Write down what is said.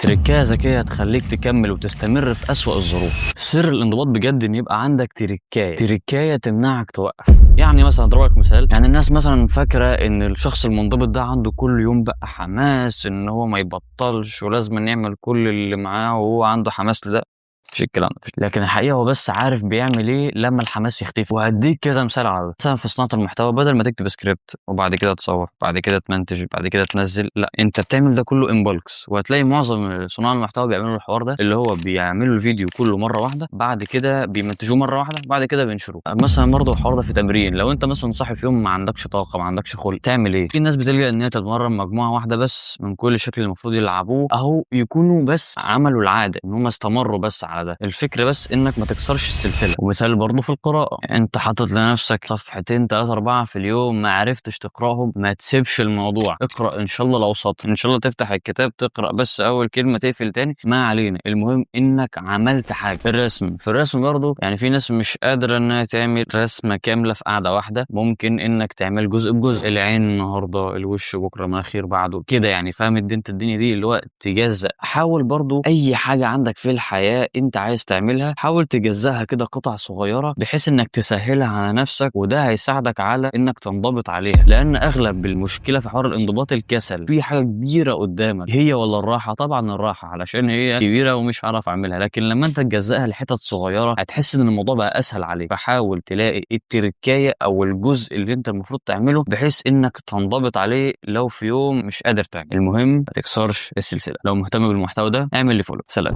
تريكايه ذكيه هتخليك تكمل وتستمر في اسوأ الظروف. سر الانضباط بجد ان يبقى عندك تريكايه تمنعك توقف. يعني مثلا اضرب لك مثال، يعني الناس مثلا فاكره ان الشخص المنضبط ده عنده كل يوم بقى حماس ان هو ما يبطلش ولازم يعمل كل اللي معاه وهو عنده حماس لده. مفيش الكلام ده، لكن الحقيقه هو بس عارف بيعمل ايه لما الحماس يختفي. وهديك كذا مثال على ده. مثلا في صناعه المحتوى، بدل ما تكتب سكريبت وبعد كده تصور بعد كده تمنتج بعد كده تنزل، لا انت بتعمل ده كله امبولكس. وهتلاقي معظم صناع المحتوى بيعملوا الحوار ده، اللي هو بيعملوا الفيديو كله مره واحده، بعد كده بيمنتجوه مره واحده، بعد كده بينشروه. مثلا برضه الحوار ده في تمرين، لو انت مثلا صاحي في يوم ما عندكش طاقه ما عندكش خلق تعمل ايه؟ في ناس بتلجأ ان هي تتمرن مجموعه واحده بس من كل شكل المفروض يلعبوه، اهو يكونوا بس عملوا العاده ان هم استمروا بس على ده. الفكره بس انك ما تكسرش السلسله. ومثال برضه في القراءه، انت حاطط لنفسك صفحتين 3 4 في اليوم ما عرفتش تقراهم، ما تسيبش الموضوع، اقرا ان شاء الله لو سطر، ان شاء الله تفتح الكتاب تقرا بس اول كلمه تقفل تاني، ما علينا، المهم انك عملت حاجه. في الرسم برضه، يعني في ناس مش قادره انها تعمل رسمه كامله في قعده واحده، ممكن انك تعمل جزء بجزء، العين النهارده، الوش بكره، مناخير بعده كده، يعني فاهم الدنيا دي اللي هو تجزأ. حاول برضه اي حاجه عندك في الحياه انت عايز تعملها حاول تجزأها كده قطع صغيره بحيث انك تسهلها على نفسك، وده هيساعدك على انك تنضبط عليها. لان اغلب المشكله في حوار الانضباط الكسل. في حاجه كبيره قدامك، هي ولا الراحه؟ طبعا الراحه، علشان هي كبيره ومش هعرف اعملها، لكن لما انت تجزأها لحتت صغيره هتحس ان الموضوع بقى اسهل عليك. فحاول تلاقي التركايه او الجزء اللي انت المفروض تعمله بحيث انك تنضبط عليه لو في يوم مش قادر تعمل. المهم ما تكسرش السلسله. لو مهتم بالمحتوى ده اعمل لي فولو. سلام.